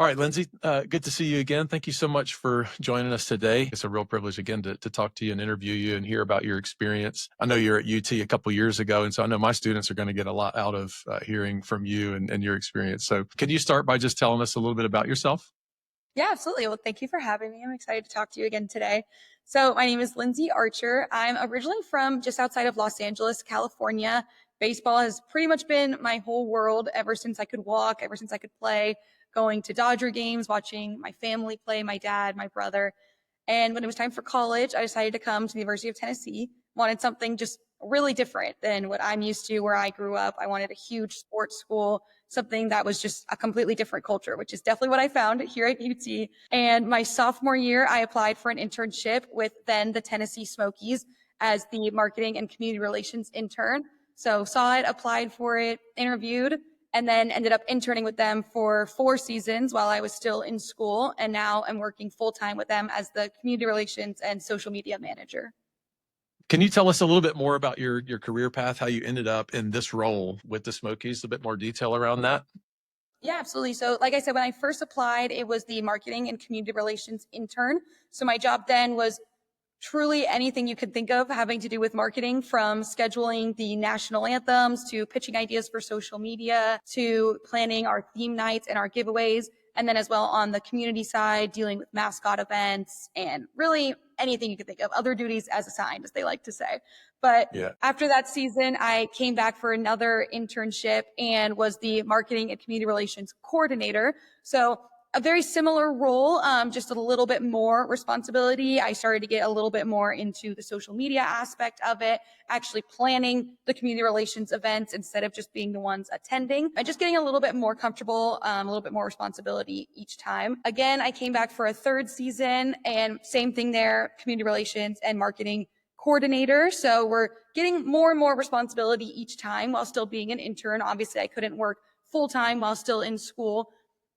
All right, Lindsey, good to see you again. Thank you so much for joining us today. It's a real privilege again to talk to you and interview you and hear about your experience. I know you're at UT a couple years ago, and so I know my students are going to get a lot out of hearing from you and your experience. So can you start by just telling us a little bit about yourself? Yeah, absolutely. Well, thank you for having me. I'm excited to talk to you again today. So, my name is Lindsey Archer. I'm originally from just outside of Los Angeles, California. Baseball has pretty much been my whole world ever since I could walk, ever since I could play, going to Dodger games, watching my family play, my dad, my brother. And when it was time for college, I decided to come to the University of Tennessee. Wanted something just really different than what I'm used to where I grew up. I wanted a huge sports school, something that was just a completely different culture, which is definitely what I found here at UT. And my sophomore year, I applied for an internship with then the Tennessee Smokies as the marketing and community relations intern. So saw it, applied for it, interviewed, and then ended up interning with them for 4 seasons while I was still in school. And now I'm working full time with them as the community relations and social media manager. Can you tell us a little bit more about your career path, how you ended up in this role with the Smokies, a bit more detail around that? Yeah, absolutely. So, like I said, when I first applied, it was the marketing and community relations intern. So, my job then was truly anything you could think of having to do with marketing, from scheduling the national anthems to pitching ideas for social media to planning our theme nights and our giveaways. And then as well on the community side, dealing with mascot events and really anything you could think of, other duties as assigned, as they like to say. But Yeah. after that season, I came back for another internship and was the marketing and community relations coordinator. So a very similar role, just a little bit more responsibility. I started to get a little bit more into the social media aspect of it, actually planning the community relations events instead of just being the ones attending, and just getting a little bit more comfortable, a little bit more responsibility each time. Again, I came back for a third season, and same thing there, community relations and marketing coordinator. So we're getting more and more responsibility each time while still being an intern. Obviously, I couldn't work full time while still in school.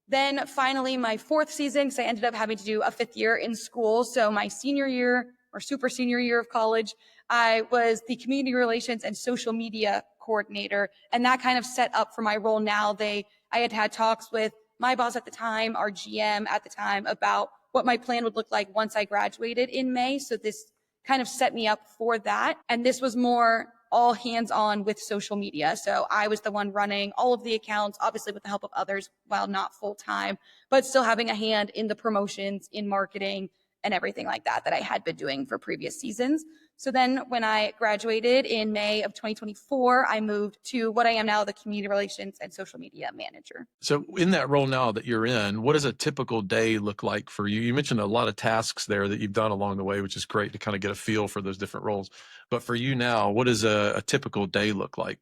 Then finally, my fourth season, because I ended up having to do a fifth year in school. So my senior year or super senior year of college, I was the community relations and social media coordinator. And that kind of set up for my role now. I had had talks with my boss at the time, our GM at the time, about what my plan would look like once I graduated in May. So this kind of set me up for that. And this was more all hands on with social media. So I was the one running all of the accounts, obviously with the help of others while not full time, but still having a hand in the promotions, in marketing, and everything like that I had been doing for previous seasons. So then when I graduated in May of 2024, I moved to what I am now, the community relations and social media manager. So in that role now that you're in, what does a typical day look like for you? You mentioned a lot of tasks there that you've done along the way, which is great to kind of get a feel for those different roles. But for you now, what does a typical day look like?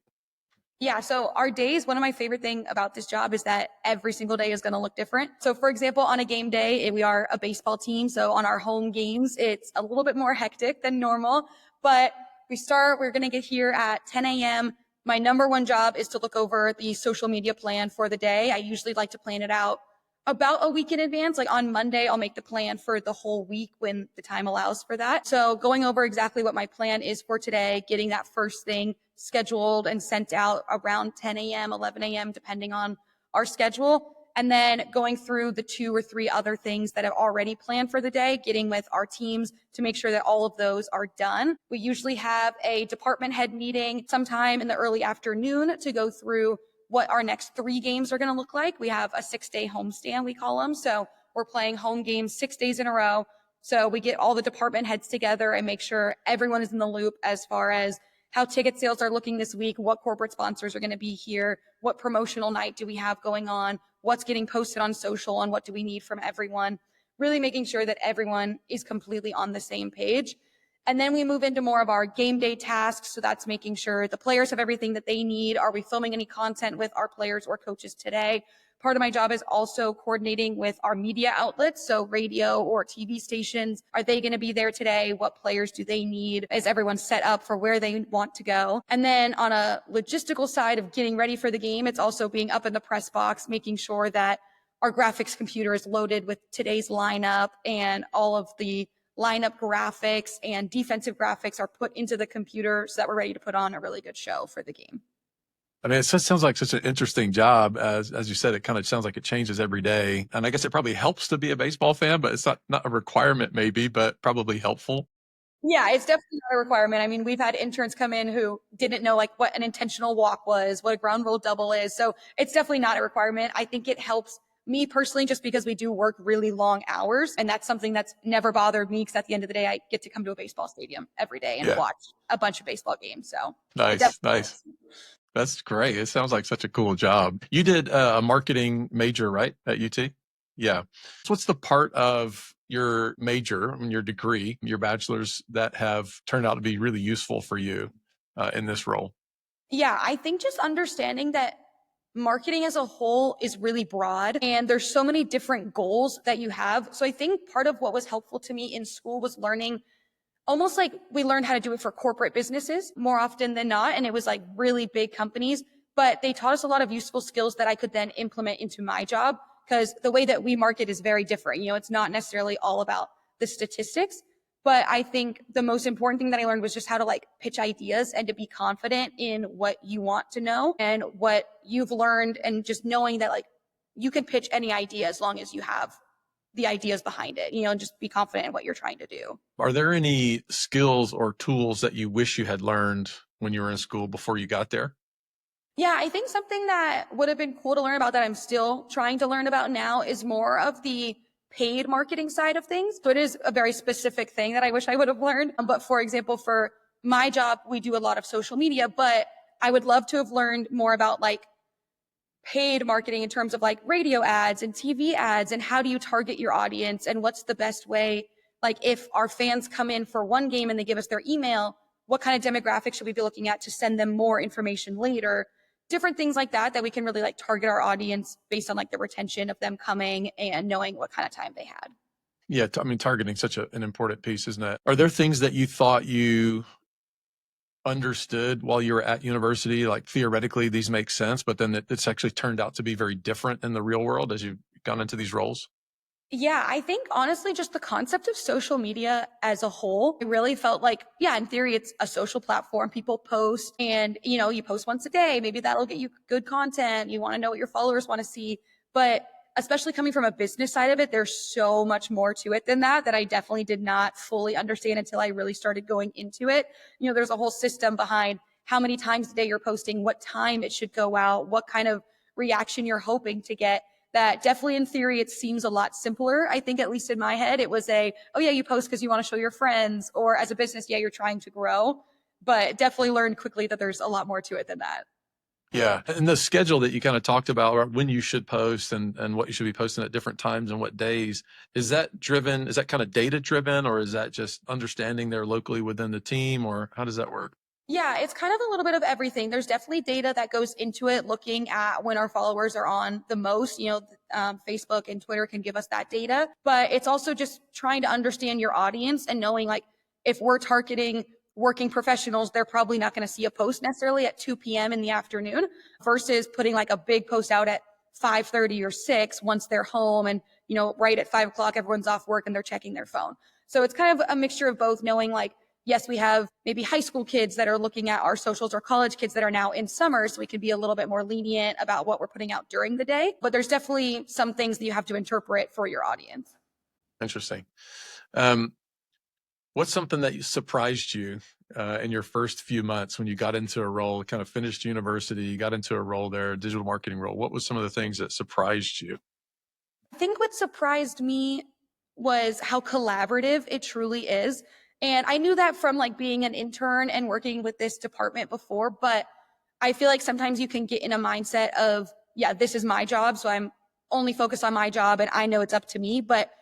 Yeah, so our days, one of my favorite thing about this job is that every single day is going to look different. So for example, on a game day, we are a baseball team. So on our home games, it's a little bit more hectic than normal, but we're going to get here at 10 a.m. My number one job is to look over the social media plan for the day. I usually like to plan it out about a week in advance. Like on Monday, I'll make the plan for the whole week when the time allows for that. So going over exactly what my plan is for today, getting that first thing scheduled and sent out around 10 a.m., 11 a.m., depending on our schedule. And then going through the 2 or 3 other things that are already planned for the day, getting with our teams to make sure that all of those are done. We usually have a department head meeting sometime in the early afternoon to go through what our next 3 games are going to look like. We have a 6-day homestand, we call them. So we're playing home games 6 days in a row. So we get all the department heads together and make sure everyone is in the loop as far as how ticket sales are looking this week, what corporate sponsors are going to be here, what promotional night do we have going on, what's getting posted on social, and what do we need from everyone. Really making sure that everyone is completely on the same page. And then we move into more of our game day tasks. So that's making sure the players have everything that they need. Are we filming any content with our players or coaches today? Part of my job is also coordinating with our media outlets. So radio or TV stations, are they going to be there today? What players do they need? Is everyone set up for where they want to go? And then on a logistical side of getting ready for the game, it's also being up in the press box, making sure that our graphics computer is loaded with today's lineup and all of the lineup graphics and defensive graphics are put into the computer so that we're ready to put on a really good show for the game. I mean, sounds like such an interesting job. As you said, it kind of sounds like it changes every day. And I guess it probably helps to be a baseball fan, but it's not a requirement maybe, but probably helpful. Yeah, it's definitely not a requirement. I mean, we've had interns come in who didn't know like what an intentional walk was, what a ground rule double is. So it's definitely not a requirement. I think it helps me personally just because we do work really long hours. And that's something that's never bothered me because at the end of the day, I get to come to a baseball stadium every day and Yeah. watch a bunch of baseball games. So it Nice. definitely Nice. helps. That's great. It sounds like such a cool job. You did a marketing major, right, at UT? Yeah. So what's the part of your major, I mean, your degree, your bachelor's that have turned out to be really useful for you in this role? Yeah, I think just understanding that marketing as a whole is really broad and there's so many different goals that you have. So I think part of what was helpful to me in school was learning almost like we learned how to do it for corporate businesses more often than not. And it was like really big companies, but they taught us a lot of useful skills that I could then implement into my job because the way that we market is very different. You know, it's not necessarily all about the statistics, but I think the most important thing that I learned was just how to like pitch ideas and to be confident in what you want to know and what you've learned and just knowing that like you can pitch any idea as long as you have the ideas behind it, you know, and just be confident in what you're trying to do. Are there any skills or tools that you wish you had learned when you were in school before you got there? Yeah, I think something that would have been cool to learn about that I'm still trying to learn about now is more of the paid marketing side of things. So it is a very specific thing that I wish I would have learned. But for example, for my job, we do a lot of social media, but I would love to have learned more about like paid marketing in terms of like radio ads and TV ads and how do you target your audience and what's the best way. Like if our fans come in for one game and they give us their email, what kind of demographic should we be looking at to send them more information later? Different things like that that we can really like target our audience based on like the retention of them coming and knowing what kind of time they had. Yeah, I mean, targeting such an important piece, isn't it? Are there things that you thought you understood while you were at university, like theoretically these make sense, but then it's actually turned out to be very different in the real world as you've gone into these roles? Yeah, I think honestly, just the concept of social media as a whole, it really felt like, yeah, in theory, it's a social platform. People post and, you know, you post once a day. Maybe that'll get you good content. You want to know what your followers want to see. But especially coming from a business side of it, there's so much more to it than that, that I definitely did not fully understand until I really started going into it. You know, there's a whole system behind how many times a day you're posting, what time it should go out, what kind of reaction you're hoping to get that definitely in theory it seems a lot simpler. I think at least in my head it was oh yeah, you post because you want to show your friends, or as a business, yeah, you're trying to grow. But definitely learned quickly that there's a lot more to it than that. Yeah. And the schedule that you kind of talked about, or when you should post and what you should be posting at different times and what days, is that driven? Is that kind of data driven, or is that just understanding there locally within the team, or how does that work? Yeah, it's kind of a little bit of everything. There's definitely data that goes into it, looking at when our followers are on the most. You know, Facebook and Twitter can give us that data, but it's also just trying to understand your audience and knowing like if we're targeting working professionals, they're probably not going to see a post necessarily at 2 p.m. in the afternoon versus putting like a big post out at 5:30 or 6 once they're home and, you know, right at 5 o'clock, everyone's off work and they're checking their phone. So it's kind of a mixture of both, knowing like, yes, we have maybe high school kids that are looking at our socials or college kids that are now in summer. So we can be a little bit more lenient about what we're putting out during the day. But there's definitely some things that you have to interpret for your audience. Interesting. Um, what's something that surprised you in your first few months when you got into a role, kind of finished university, you got into a role there, a digital marketing role? What was some of the things that surprised you? I think what surprised me was how collaborative it truly is. And I knew that from like being an intern and working with this department before, but I feel like sometimes you can get in a mindset of, yeah, this is my job. So I'm only focused on my job and I know it's up to me. But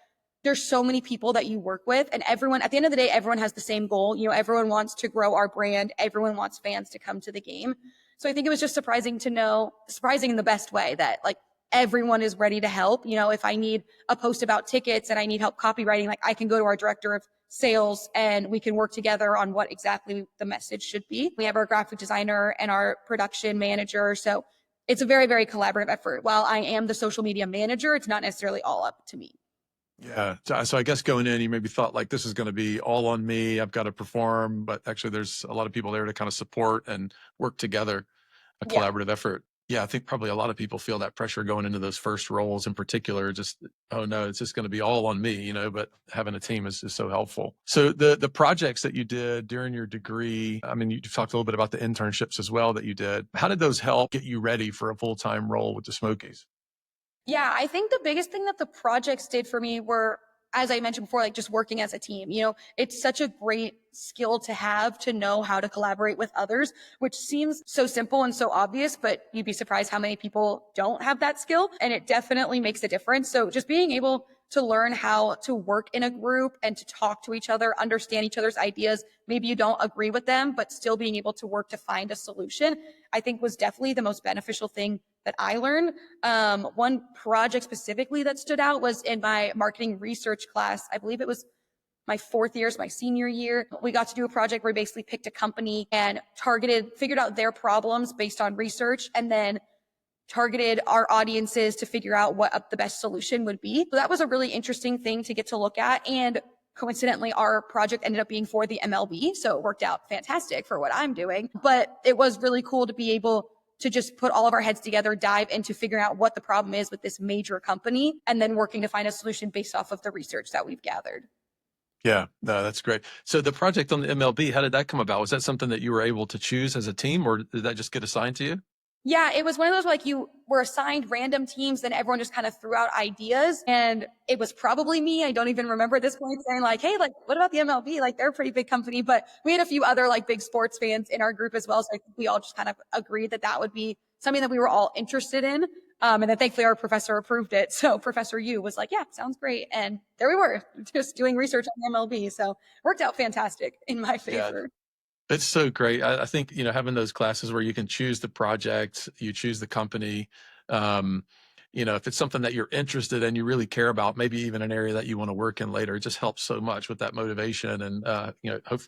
there's so many people that you work with and everyone, at the end of the day, everyone has the same goal. You know, everyone wants to grow our brand. Everyone wants fans to come to the game. So I think it was just surprising to know, surprising in the best way, that like everyone is ready to help. You know, if I need a post about tickets and I need help copywriting, like I can go to our director of sales and we can work together on what exactly the message should be. We have our graphic designer and our production manager. So it's a very, very collaborative effort. While I am the social media manager, it's not necessarily all up to me. Yeah. So I guess going in, you maybe thought like this is going to be all on me. I've got to perform, but actually there's a lot of people there to kind of support and work together. a Yeah. collaborative effort. Yeah, I think probably a lot of people feel that pressure going into those first roles in particular. Just, oh no, it's just going to be all on me, but having a team is so helpful. So the projects that you did during your degree, I mean, you talked a little bit about the internships as well that you did. How did those help get you ready for a full-time role with the Smokies? Yeah, I think the biggest thing that the projects did for me were, as I mentioned before, like just working as a team. It's such a great skill to know how to collaborate with others, which seems so simple and so obvious, but you'd be surprised how many people don't have that skill. And it definitely makes a difference. So just being able to learn how to work in a group and to talk to each other, understand each other's ideas. Maybe you don't agree with them, but still being able to work to find a solution, I think was definitely the most beneficial thing that I learned. One project specifically that stood out was in my marketing research class. I believe it was my fourth year, so my senior year. We got to do a project where we basically picked a company and figured out their problems based on research, and then targeted our audiences to figure out what the best solution would be. So that was a really interesting thing to get to look at. And coincidentally, our project ended up being for the MLB. So it worked out fantastic for what I'm doing. But it was really cool to be able to just put all of our heads together, dive into figuring out what the problem is with this major company, and then working to find a solution based off of the research that we've gathered. Yeah, no, that's great. So the project on the MLB, how did that come about? Was that something that you were able to choose as a team, or did that just get assigned to you? Yeah, it was one of those like you were assigned random teams, then everyone just kind of threw out ideas. And it was probably me. I don't even remember at this point saying like, hey, like, what about the MLB? Like, they're a pretty big company, but we had a few other like big sports fans in our group as well. So I think we all just kind of agreed that that would be something that we were all interested in. And then thankfully our professor approved it. So Professor Yu was like, yeah, sounds great. And there we were just doing research on the MLB. So worked out fantastic in my Yeah, favor. it's so great. I think, having those classes where you can choose the project, you choose the company, um, if it's something that you're interested in, you really care about, maybe even an area that you want to work in later, it just helps so much with that motivation. And,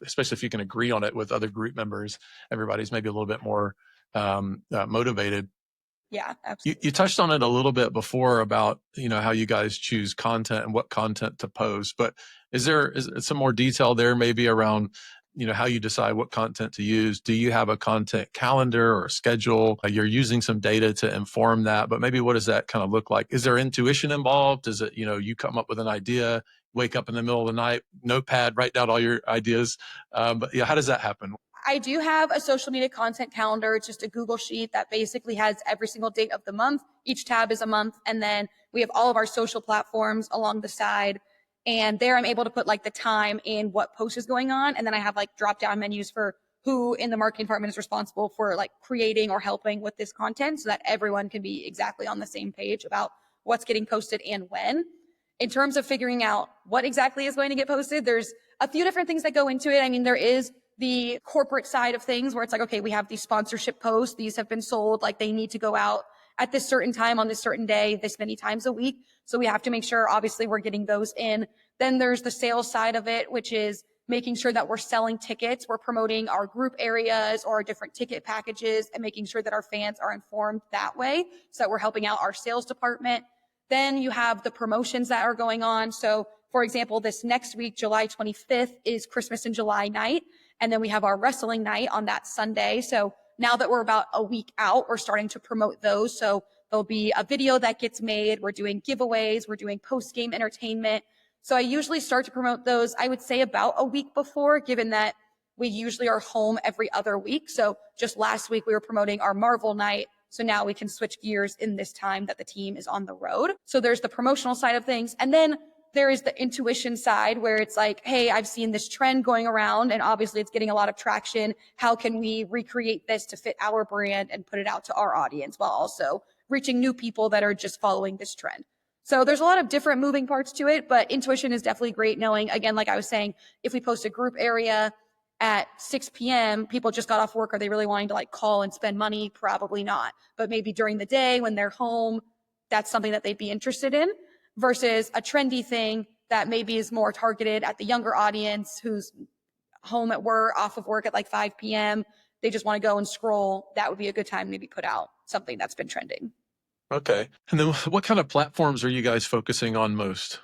especially if you can agree on it with other group members, everybody's maybe a little bit more motivated. Yeah, You absolutely. touched on it a little bit before about, how you guys choose content and what content to post, but is some more detail there maybe around, how you decide what content to use? Do you have a content calendar or a schedule? You're using some data to inform that, but maybe what does that kind of look like? Is there intuition involved? Is it, you come up with an idea, wake up in the middle of the night, notepad, write down all your ideas? But yeah, how does that happen? I do have a social media content calendar. It's just a Google sheet that basically has every single date of the month. Each tab is a month. And then we have all of our social platforms along the side. And there I'm able to put like the time and what post is going on. And then I have like drop down menus for who in the marketing department is responsible for like creating or helping with this content so that everyone can be exactly on the same page about what's getting posted and when. In terms of figuring out what exactly is going to get posted, there's a few different things that go into it. I mean, there is the corporate side of things where it's like, okay, we have these sponsorship posts. These have been sold. Like they need to go out at this certain time on this certain day, this many times a week. So we have to make sure, obviously, we're getting those in. Then there's the sales side of it, which is making sure that we're selling tickets. We're promoting our group areas or different ticket packages and making sure that our fans are informed that way so that we're helping out our sales department. Then you have the promotions that are going on. So for example, this next week, July 25th is Christmas in July night. And then we have our wrestling night on that Sunday. So now that we're about a week out, we're starting to promote those. So there'll be a video that gets made. We're doing giveaways. We're doing post-game entertainment. So I usually start to promote those, I would say about a week before, given that we usually are home every other week. So just last week, we were promoting our Marvel night. So now we can switch gears in this time that the team is on the road. So there's the promotional side of things. And then there is the intuition side where it's like, hey, I've seen this trend going around and obviously it's getting a lot of traction. How can we recreate this to fit our brand and put it out to our audience while also reaching new people that are just following this trend? So there's a lot of different moving parts to it, but intuition is definitely great knowing, again, like I was saying, if we post a group area at 6 p.m., people just got off work. Are they really wanting to like call and spend money? Probably not. But maybe during the day when they're home, that's something that they'd be interested in versus a trendy thing that maybe is more targeted at the younger audience who's home at work, off of work at like 5 p.m. They just want to go and scroll. That would be a good time to maybe put out something that's been trending. Okay. And then what kind of platforms are you guys focusing on most?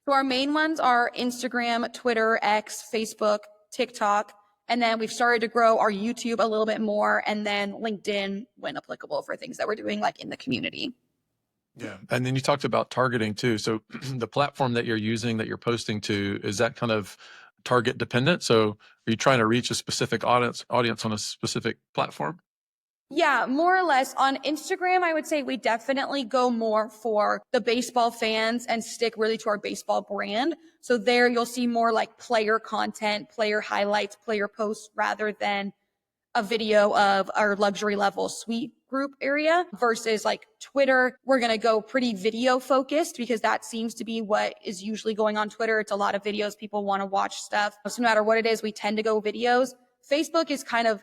So our main ones are Instagram, Twitter, X, Facebook, TikTok, And then we've started to grow our YouTube a little bit more, and then LinkedIn when applicable for things that we're doing like in the community. Yeah. And then you talked about targeting too. So the platform that you're using, that you're posting to, is that kind of target dependent? So are you trying to reach a specific audience on a specific platform? Yeah, more or less. On Instagram, I would say we definitely go more for the baseball fans and stick really to our baseball brand. So there you'll see more like player content, player highlights, player posts rather than a video of our luxury level suite group area versus like Twitter. We're going to go pretty video focused because that seems to be what is usually going on Twitter. It's a lot of videos. People want to watch stuff. So no matter what it is, we tend to go videos. Facebook is kind of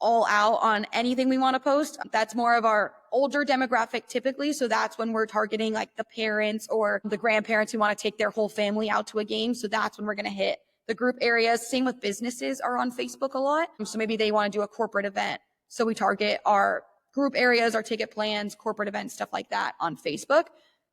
all out on anything we want to post. That's more of our older demographic typically. So that's when we're targeting like the parents or the grandparents who want to take their whole family out to a game. So that's when we're going to hit the group areas. Same with businesses are on Facebook a lot. So maybe they want to do a corporate event. So we target our group areas, our ticket plans, corporate events, stuff like that on Facebook.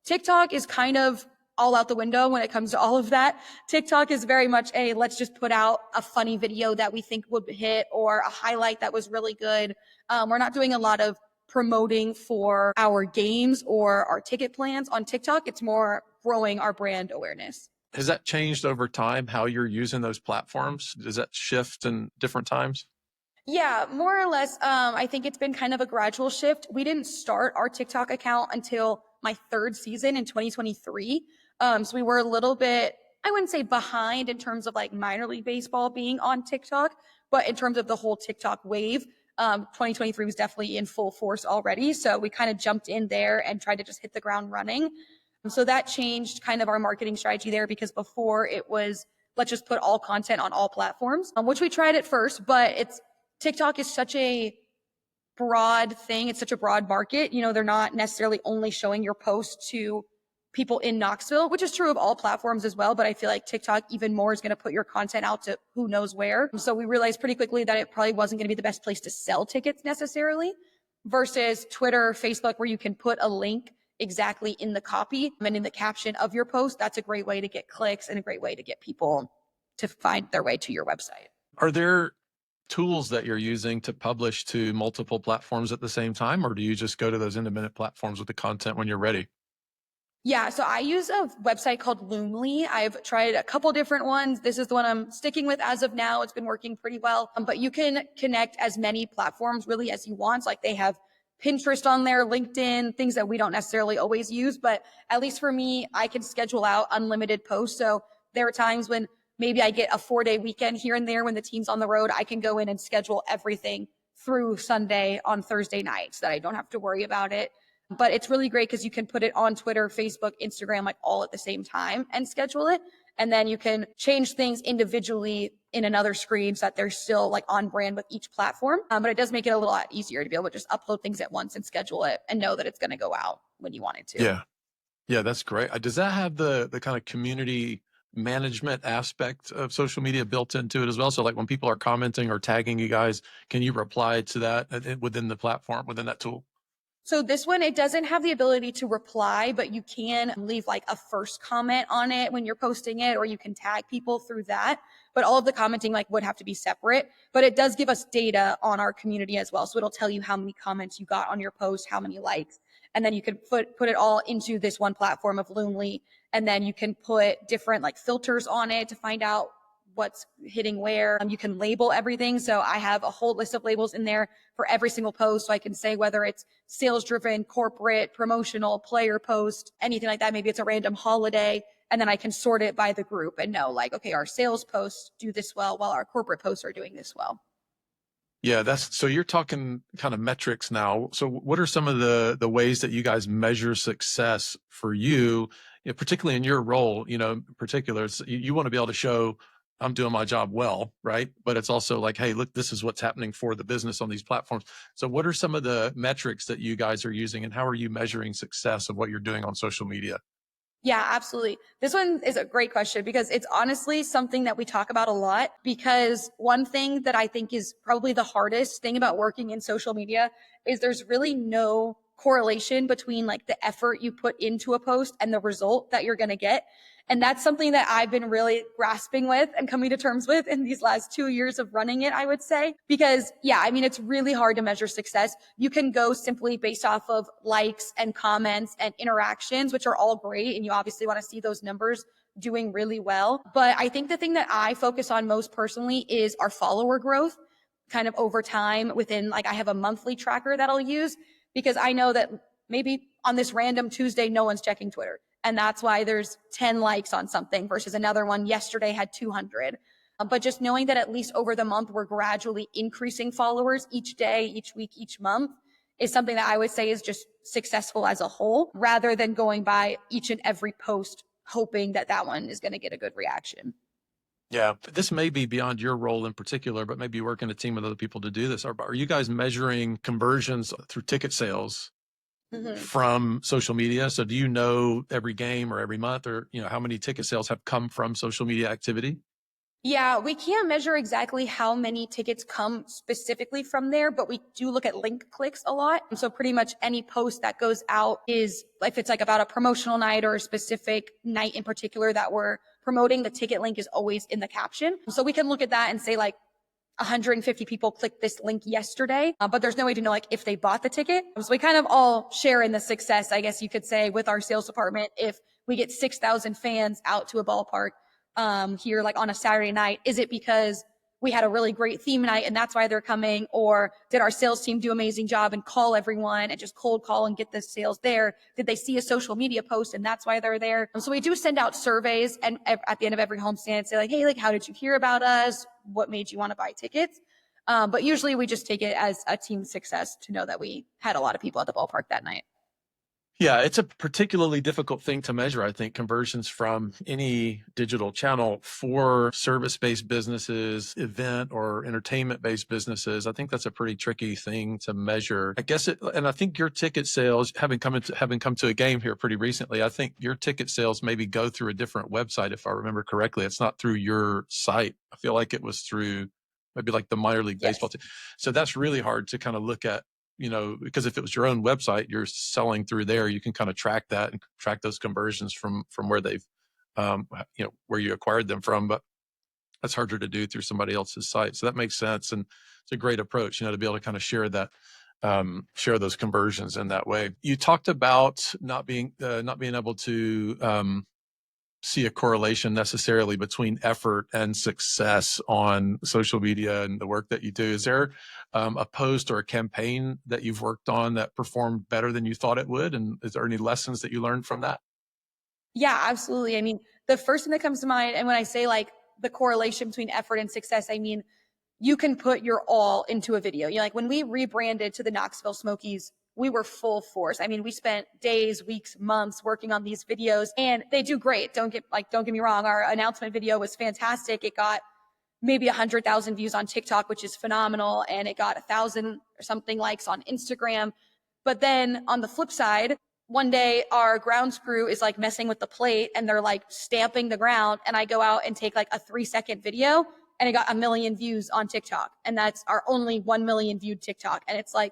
TikTok is kind of all out the window when it comes to all of that. TikTok is very much a let's just put out a funny video that we think would hit or a highlight that was really good. We're not doing a lot of promoting for our games or our ticket plans on TikTok. It's more growing our brand awareness. Has that changed over time, how you're using those platforms? Does that shift in different times? Yeah, more or less. I think it's been kind of a gradual shift. We didn't start our TikTok account until my third season in 2023. So we were a little bit, I wouldn't say behind in terms of like minor league baseball being on TikTok, but in terms of the whole TikTok wave, 2023 was definitely in full force already. So we kind of jumped in there and tried to just hit the ground running. So that changed kind of our marketing strategy there because before it was, let's just put all content on all platforms, which we tried at first, but TikTok is such a broad thing. It's such a broad market. You know, they're not necessarily only showing your post to people in Knoxville, which is true of all platforms as well. But I feel like TikTok even more is going to put your content out to who knows where. So we realized pretty quickly that it probably wasn't going to be the best place to sell tickets necessarily versus Twitter, Facebook, where you can put a link exactly in the copy and in the caption of your post. That's a great way to get clicks and a great way to get people to find their way to your website. Are there tools that you're using to publish to multiple platforms at the same time, or do you just go to those independent platforms with the content when you're ready? Yeah, so I use a website called Loomly. I've tried a couple different ones. This is the one I'm sticking with as of now. It's been working pretty well. But you can connect as many platforms really as you want. Like they have Pinterest on there, LinkedIn, things that we don't necessarily always use. But at least for me, I can schedule out unlimited posts. So there are times when maybe I get a 4-day weekend here and there when the team's on the road. I can go in and schedule everything through Sunday on Thursday night so that I don't have to worry about it. But it's really great because you can put it on Twitter, Facebook, Instagram, like all at the same time and schedule it. And then you can change things individually in another screen so that they're still like on brand with each platform. But it does make it a little lot easier to be able to just upload things at once and schedule it and know that it's going to go out when you want it to. Yeah. Yeah, that's great. Does that have the kind of community management aspect of social media built into it as well? So like when people are commenting or tagging you guys, can you reply to that within the platform, within that tool? So this one, it doesn't have the ability to reply, but you can leave like a first comment on it when you're posting it, or you can tag people through that. But all of the commenting like would have to be separate, but it does give us data on our community as well. So it'll tell you how many comments you got on your post, how many likes, and then you can put it all into this one platform of Loomly. And then you can put different like filters on it to find out what's hitting where. You can label everything. So I have a whole list of labels in there for every single post. So I can say whether it's sales driven, corporate, promotional, player post, anything like that. Maybe it's a random holiday. And then I can sort it by the group and know like, okay, our sales posts do this well while our corporate posts are doing this well. Yeah, so you're talking kind of metrics now. So what are some of the ways that you guys measure success for you, particularly in your role, in particular, you want to be able to show I'm doing my job well, right? But it's also like, hey, look, this is what's happening for the business on these platforms. So what are some of the metrics that you guys are using and how are you measuring success of what you're doing on social media? Yeah, absolutely. This one is a great question because it's honestly something that we talk about a lot because one thing that I think is probably the hardest thing about working in social media is there's really no correlation between like the effort you put into a post and the result that you're going to get. And that's something that I've been really grasping with and coming to terms with in these last 2 years of running it, I would say. Because yeah, I mean, it's really hard to measure success. You can go simply based off of likes and comments and interactions, which are all great. And you obviously want to see those numbers doing really well. But I think the thing that I focus on most personally is our follower growth kind of over time within, like, I have a monthly tracker that I'll use because I know that maybe on this random Tuesday, no one's checking Twitter. And that's why there's 10 likes on something versus another one yesterday had 200. But just knowing that at least over the month, we're gradually increasing followers each day, each week, each month is something that I would say is just successful as a whole rather than going by each and every post hoping that that one is going to get a good reaction. Yeah, this may be beyond your role in particular, but maybe you work in a team with other people to do this. Are you guys measuring conversions through ticket sales Mhm. from social media? So do you know every game or every month or, how many ticket sales have come from social media activity? Yeah, we can't measure exactly how many tickets come specifically from there, but we do look at link clicks a lot. So pretty much any post that goes out is, if it's like about a promotional night or a specific night in particular that we're promoting, the ticket link is always in the caption. So we can look at that and say like 150 people clicked this link yesterday, but there's no way to know like if they bought the ticket. So we kind of all share in the success, I guess you could say, with our sales department. If we get 6,000 fans out to a ballpark, here like on a Saturday night, is it because we had a really great theme night and that's why they're coming? Or did our sales team do an amazing job and call everyone and just cold call and get the sales there? Did they see a social media post and that's why they're there? So we do send out surveys and at the end of every homestand say like, hey, like, how did you hear about us? What made you want to buy tickets? But usually we just take it as a team success to know that we had a lot of people at the ballpark that night. Yeah, it's a particularly difficult thing to measure, I think, conversions from any digital channel for service-based businesses, event or entertainment-based businesses. I think that's a pretty tricky thing to measure. I guess and I think your ticket sales, having come to a game here pretty recently, I think your ticket sales maybe go through a different website, if I remember correctly. It's not through your site. I feel like it was through maybe like the minor league baseball Yes. team. So that's really hard to kind of look at, because if it was your own website, you're selling through there, you can kind of track that and track those conversions from where they've, where you acquired them from. But that's harder to do through somebody else's site. So that makes sense. And it's a great approach, to be able to kind of share that, share those conversions in that way. You talked about not being able to, see a correlation necessarily between effort and success on social media and the work that you do. Is there a post or a campaign that you've worked on that performed better than you thought it would? And is there any lessons that you learned from that? Yeah, absolutely. I mean, the first thing that comes to mind, and when I say like the correlation between effort and success, I mean, you can put your all into a video. Like when we rebranded to the Knoxville Smokies, we were full force. I mean, we spent days, weeks, months working on these videos and they do great. Don't get me wrong. Our announcement video was fantastic. It got maybe 100,000 views on TikTok, which is phenomenal. And it got 1,000 or something likes on Instagram. But then on the flip side, one day our grounds crew is like messing with the plate and they're like stamping the ground. And I go out and take like a 3-second video and it got 1 million views on TikTok. And that's our only 1 million viewed TikTok. And it's like,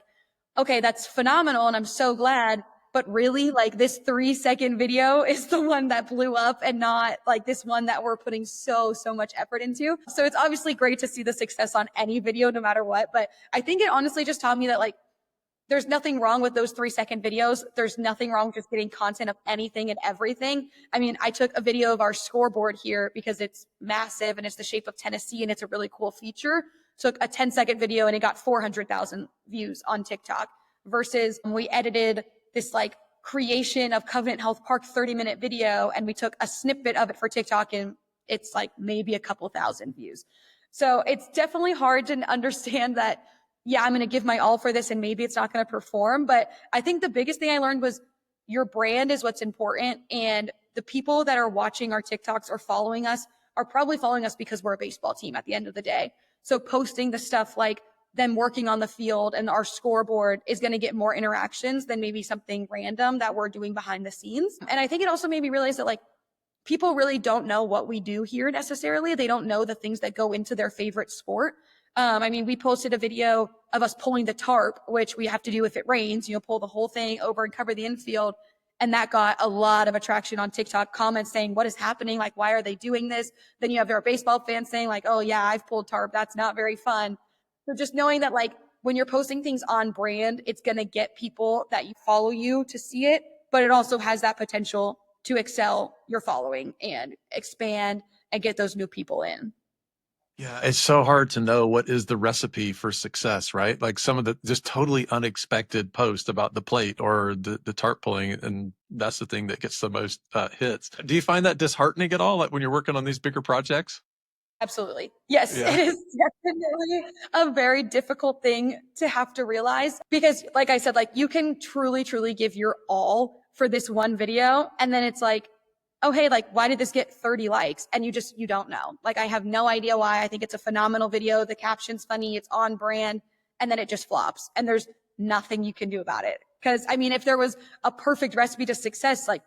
okay, that's phenomenal. And I'm so glad. But really, like this 3-second video is the one that blew up and not like this one that we're putting so much effort into. So it's obviously great to see the success on any video, no matter what. But I think it honestly just taught me that like, there's nothing wrong with those 3-second videos. There's nothing wrong with just getting content of anything and everything. I mean, I took a video of our scoreboard here because it's massive and it's the shape of Tennessee and it's a really cool feature. Took a 10-second video and it got 400,000 views on TikTok versus we edited this like creation of Covenant Health Park 30-minute video and we took a snippet of it for TikTok and it's like maybe a couple thousand views. So it's definitely hard to understand that, yeah, I'm going to give my all for this and maybe it's not going to perform. But I think the biggest thing I learned was your brand is what's important. And the people that are watching our TikToks or following us are probably following us because we're a baseball team at the end of the day. So posting the stuff like them working on the field and our scoreboard is going to get more interactions than maybe something random that we're doing behind the scenes. And I think it also made me realize that like people really don't know what we do here necessarily. They don't know the things that go into their favorite sport. I mean, we posted a video of us pulling the tarp, which we have to do if it rains, pull the whole thing over and cover the infield. And that got a lot of attraction on TikTok, comments saying, what is happening? Like, why are they doing this? Then you have their baseball fans saying like, oh yeah, I've pulled tarp. That's not very fun. So just knowing that like when you're posting things on brand, it's going to get people that you follow you to see it, but it also has that potential to excel your following and expand and get those new people in. Yeah, it's so hard to know what is the recipe for success, right? Like some of the just totally unexpected posts about the plate or the tarp pulling, and that's the thing that gets the most hits. Do you find that disheartening at all, like when you're working on these bigger projects? Absolutely. Yes, Yeah. it is definitely a very difficult thing to have to realize because like I said, like you can truly, truly give your all for this one video. And then it's like, oh, hey, like, why did this get 30 likes? And you don't know. Like, I have no idea why. I think it's a phenomenal video. The caption's funny. It's on brand. And then it just flops and there's nothing you can do about it. Cause I mean, if there was a perfect recipe to success, like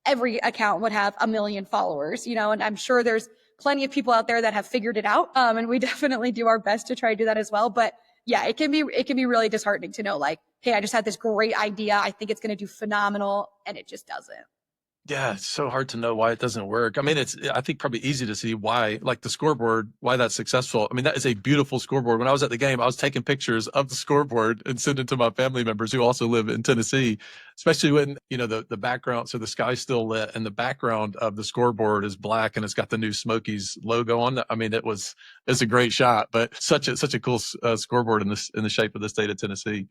every account would have 1 million followers, and I'm sure there's plenty of people out there that have figured it out. And we definitely do our best to try to do that as well. But yeah, it can be really disheartening to know like, hey, I just had this great idea. I think it's going to do phenomenal and it just doesn't. Yeah, it's so hard to know why it doesn't work. I mean, I think probably easy to see why, like the scoreboard, why that's successful. I mean, that is a beautiful scoreboard. When I was at the game, I was taking pictures of the scoreboard and sending to my family members who also live in Tennessee, especially when, the background, so the sky's still lit and the background of the scoreboard is black and it's got the new Smokies logo on it. I mean, it's a great shot, but such a cool scoreboard in the shape of the state of Tennessee.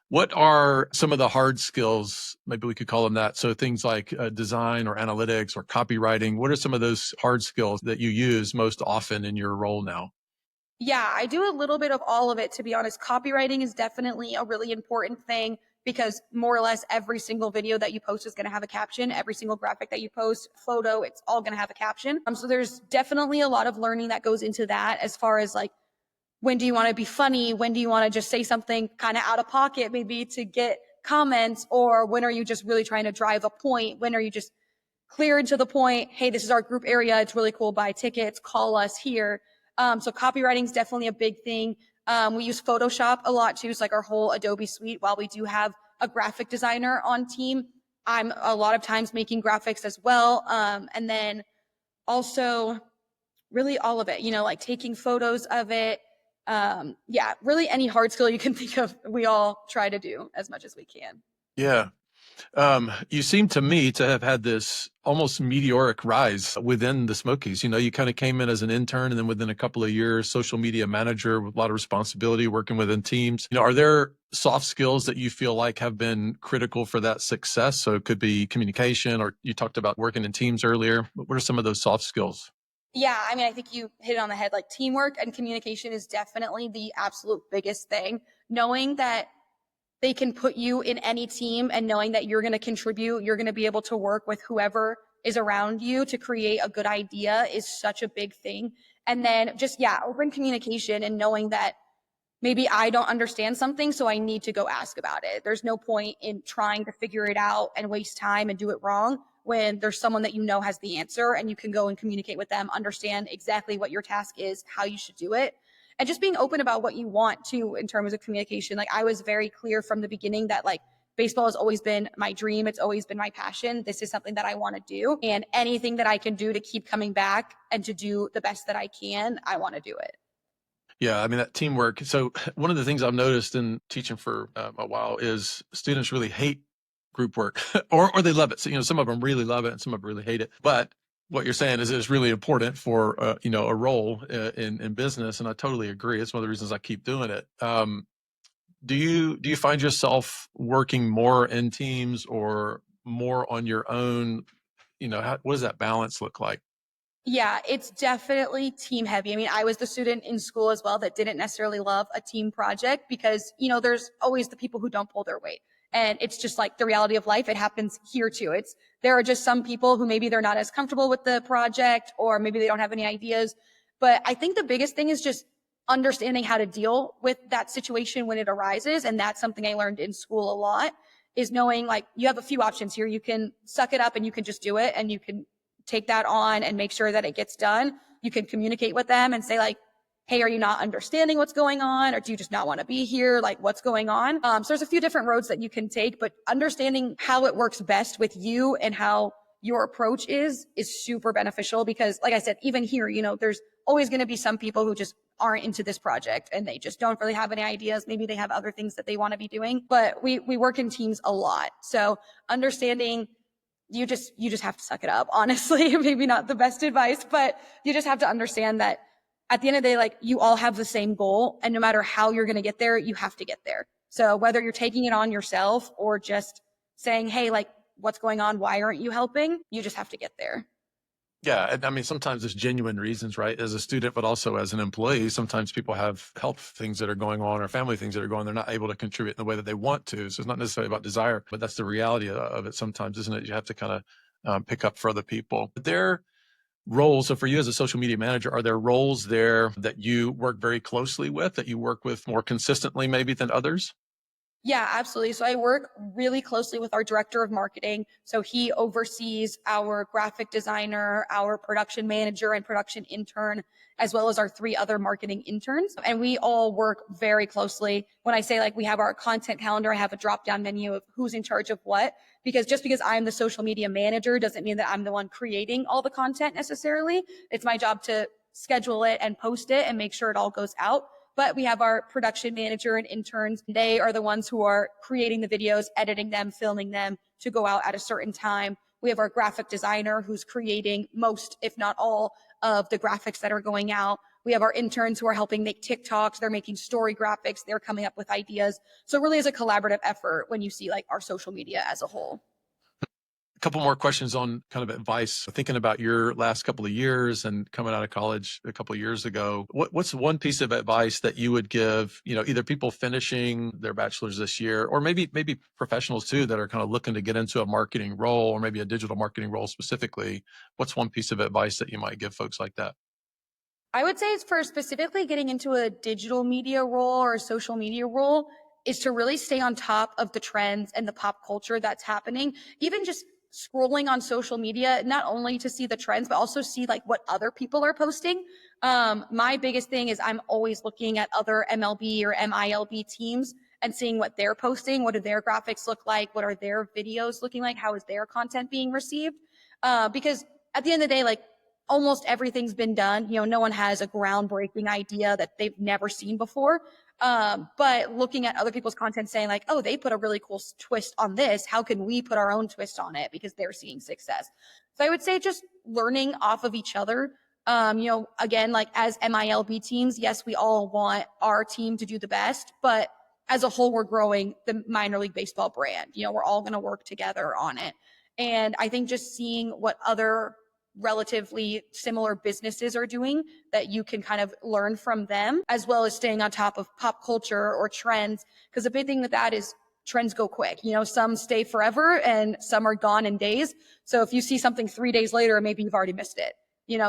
What are some of the hard skills? Maybe we could call them that. So things like design or analytics or copywriting. What are some of those hard skills that you use most often in your role now? Yeah, I do a little bit of all of it, to be honest. Copywriting is definitely a really important thing because more or less every single video that you post is going to have a caption. Every single graphic that you post, photo, it's all going to have a caption. So there's definitely a lot of learning that goes into that as far as like, when do you want to be funny? When do you want to just say something kind of out of pocket, maybe to get comments? Or when are you just really trying to drive a point? When are you just clear and to the point? Hey, this is our group area. It's really cool. Buy tickets, call us here. So copywriting is definitely a big thing. We use Photoshop a lot too. It's like our whole Adobe suite. While we do have a graphic designer on team, I'm a lot of times making graphics as well. And then also really all of it, like taking photos of it. Yeah, really any hard skill you can think of, we all try to do as much as we can. Yeah. You seem to me to have had this almost meteoric rise within the Smokies. You kind of came in as an intern and then within a couple of years, social media manager with a lot of responsibility working within teams. Are there soft skills that you feel like have been critical for that success? So it could be communication, or you talked about working in teams earlier. What are some of those soft skills? Yeah, I mean, I think you hit it on the head. Like teamwork and communication is definitely the absolute biggest thing. Knowing that they can put you in any team and knowing that you're going to contribute, you're going to be able to work with whoever is around you to create a good idea is such a big thing. And then just, yeah, open communication and knowing that maybe I don't understand something, so I need to go ask about it. There's no point in trying to figure it out and waste time and do it wrong when there's someone that has the answer and you can go and communicate with them, understand exactly what your task is, how you should do it. And just being open about what you want to in terms of communication. Like I was very clear from the beginning that like baseball has always been my dream. It's always been my passion. This is something that I want to do. And anything that I can do to keep coming back and to do the best that I can, I want to do it. Yeah, I mean, that teamwork. So one of the things I've noticed in teaching for a while is students really hate group work or they love it. So, some of them really love it and some of them really hate it. But what you're saying is it's really important for, a role in business. And I totally agree. It's one of the reasons I keep doing it. Do you find yourself working more in teams or more on your own? What does that balance look like? Yeah, it's definitely team heavy. I mean, I was the student in school as well that didn't necessarily love a team project because, there's always the people who don't pull their weight. And it's just like the reality of life. It happens here too. There are just some people who maybe they're not as comfortable with the project or maybe they don't have any ideas. But I think the biggest thing is just understanding how to deal with that situation when it arises. And that's something I learned in school a lot is knowing like you have a few options here. You can suck it up and you can just do it and you can take that on and make sure that it gets done. You can communicate with them and say like, hey, are you not understanding what's going on? Or do you just not want to be here? Like, what's going on? So there's a few different roads that you can take, but understanding how it works best with you and how your approach is super beneficial because, like I said, even here, there's always going to be some people who just aren't into this project and they just don't really have any ideas. Maybe they have other things that they want to be doing, but we work in teams a lot. So understanding you just have to suck it up, honestly. Maybe not the best advice, but you just have to understand that at the end of the day, like you all have the same goal, and no matter how you're going to get there, you have to get there. So whether you're taking it on yourself or just saying, hey, like, what's going on? Why aren't you helping? You just have to get there. Yeah, and I mean, sometimes there's genuine reasons, right? As a student, but also as an employee, sometimes people have health things that are going on or family things that are going on. They're not able to contribute in the way that they want to. So it's not necessarily about desire, but that's the reality of it sometimes, isn't it? You have to kind of pick up for other people. But their roles, so for you as a social media manager, are there roles there that you work very closely with, that you work with more consistently maybe than others? Yeah, absolutely. So I work really closely with our director of marketing. So he oversees our graphic designer, our production manager and production intern, as well as our three other marketing interns. And we all work very closely. When I say like we have our content calendar, I have a drop down menu of who's in charge of what, because just because I'm the social media manager doesn't mean that I'm the one creating all the content necessarily. It's my job to schedule it and post it and make sure it all goes out. But we have our production manager and interns. They are the ones who are creating the videos, editing them, filming them to go out at a certain time. We have our graphic designer who's creating most, if not all, of the graphics that are going out. We have our interns who are helping make TikToks. They're making story graphics. They're coming up with ideas. So it really is a collaborative effort when you see like our social media as a whole. A couple more questions on kind of advice. Thinking about your last couple of years and coming out of college a couple of years ago, what's one piece of advice that you would give, either people finishing their bachelor's this year, or maybe professionals too that are kind of looking to get into a marketing role or maybe a digital marketing role specifically? What's one piece of advice that you might give folks like that? I would say it's for specifically getting into a digital media role or a social media role is to really stay on top of the trends and the pop culture that's happening. Even just scrolling on social media, not only to see the trends, but also see like what other people are posting. My biggest thing is I'm always looking at other MLB or MILB teams and seeing what they're posting. What do their graphics look like? What are their videos looking like? How is their content being received? Because at the end of the day, like almost everything's been done. No one has a groundbreaking idea that they've never seen before. But looking at other people's content saying like, oh, they put a really cool twist on this. How can we put our own twist on it because they're seeing success? So I would say just learning off of each other. Again, like as MILB teams, yes, we all want our team to do the best, but as a whole, we're growing the minor league baseball brand. We're all going to work together on it. And I think just seeing what other relatively similar businesses are doing that you can kind of learn from them, as well as staying on top of pop culture or trends. Because the big thing with that is trends go quick. Some stay forever and some are gone in days. So if you see something 3 days later, maybe you've already missed it.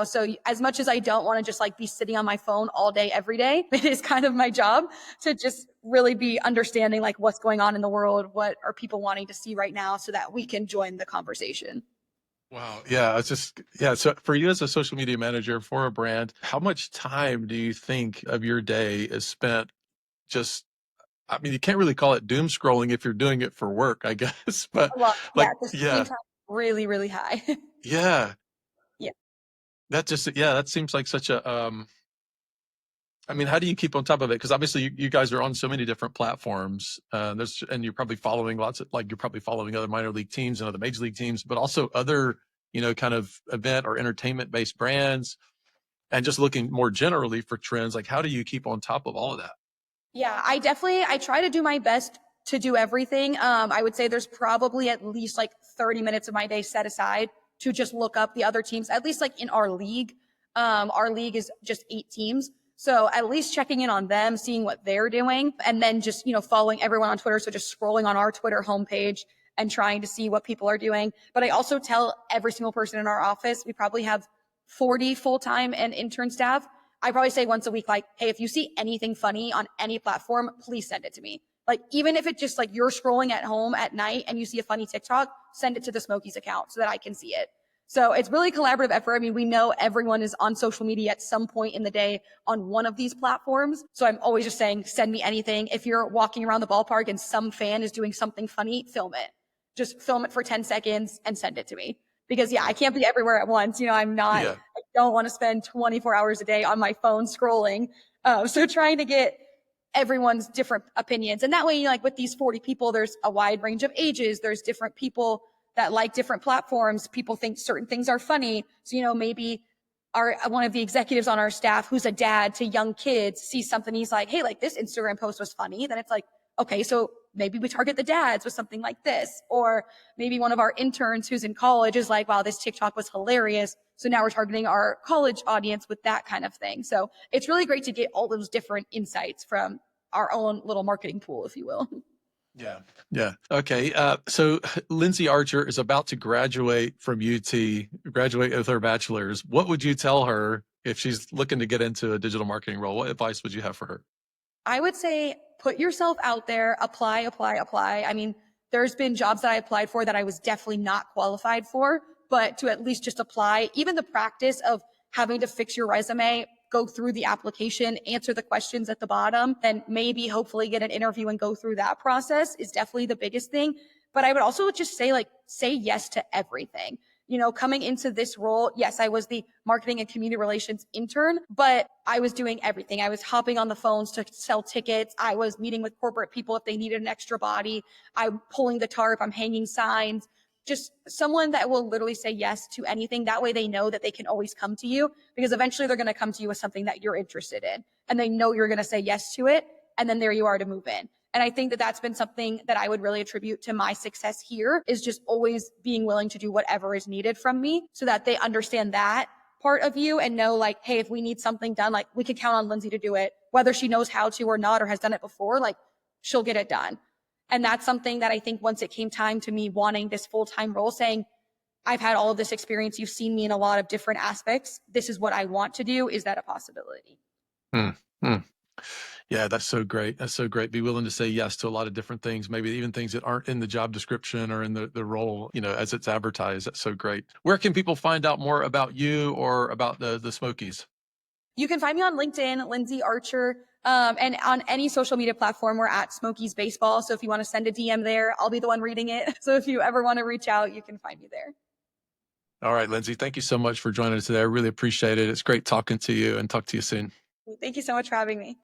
So as much as I don't want to just like be sitting on my phone all day, every day, it is kind of my job to just really be understanding like what's going on in the world. What are people wanting to see right now so that we can join the conversation? Wow. Yeah. Yeah. So for you as a social media manager for a brand, how much time do you think of your day is spent just, I mean, you can't really call it doom scrolling if you're doing it for work, I guess, but A lot. like, Yeah, the screen yeah, time really, really high. yeah, Yeah. that seems like such a, I mean, how do you keep on top of it? Because obviously you guys are on so many different platforms. And you're probably following you're probably following other minor league teams and other major league teams, but also other, kind of event or entertainment based brands and just looking more generally for trends. Like, how do you keep on top of all of that? Yeah, I try to do my best to do everything. I would say there's probably at least like 30 minutes of my day set aside to just look up the other teams, at least like in our league. Our league is just 8 teams. So at least checking in on them, seeing what they're doing, and then just, following everyone on Twitter. So just scrolling on our Twitter homepage and trying to see what people are doing. But I also tell every single person in our office, we probably have 40 full-time and intern staff. I probably say once a week, like, hey, if you see anything funny on any platform, please send it to me. Like, even if it's just like you're scrolling at home at night and you see a funny TikTok, send it to the Smokies account so that I can see it. So it's really collaborative effort. I mean, we know everyone is on social media at some point in the day on one of these platforms. So I'm always just saying, send me anything. If you're walking around the ballpark and some fan is doing something funny, film it. Just film it for 10 seconds and send it to me. Because yeah, I can't be everywhere at once. I Yeah. don't want to spend 24 hours a day on my phone scrolling. So trying to get everyone's different opinions. And that way, like with these 40 people, there's a wide range of ages. There's different people that like different platforms. People think certain things are funny. So, maybe one of the executives on our staff who's a dad to young kids sees something. He's like, hey, like this Instagram post was funny. Then it's like, okay, so maybe we target the dads with something like this. Or maybe one of our interns who's in college is like, wow, this TikTok was hilarious. So now we're targeting our college audience with that kind of thing. So it's really great to get all those different insights from our own little marketing pool, if you will. Yeah. Yeah. Okay. So Lindsey Archer is about to graduate from UT, graduate with her bachelor's. What would you tell her if she's looking to get into a digital marketing role? What advice would you have for her? I would say put yourself out there, apply, apply, apply. I mean, there's been jobs that I applied for that I was definitely not qualified for, but to at least just apply, even the practice of having to fix your resume, go through the application, answer the questions at the bottom, and maybe hopefully get an interview and go through that process is definitely the biggest thing. But I would also just say yes to everything. Coming into this role, yes, I was the marketing and community relations intern, but I was doing everything. I was hopping on the phones to sell tickets. I was meeting with corporate people if they needed an extra body. I'm pulling the tarp. I'm hanging signs. Just someone that will literally say yes to anything. That way they know that they can always come to you, because eventually they're going to come to you with something that you're interested in and they know you're going to say yes to it. And then there you are to move in. And I think that that's been something that I would really attribute to my success here, is just always being willing to do whatever is needed from me so that they understand that part of you and know like, hey, if we need something done, like we can count on Lindsey to do it, whether she knows how to or not, or has done it before, like she'll get it done. And that's something that I think once it came time to me wanting this full-time role, saying, I've had all of this experience. You've seen me in a lot of different aspects. This is what I want to do. Is that a possibility? Hmm. Hmm. Yeah, that's so great. That's so great. Be willing to say yes to a lot of different things, maybe even things that aren't in the job description or in the role, as it's advertised. That's so great. Where can people find out more about you or about the Smokies? You can find me on LinkedIn, Lindsey Archer, and on any social media platform. We're at Smokies Baseball. So if you want to send a DM there, I'll be the one reading it. So if you ever want to reach out, you can find me there. All right, Lindsey, thank you so much for joining us today. I really appreciate it. It's great talking to you, and talk to you soon. Thank you so much for having me.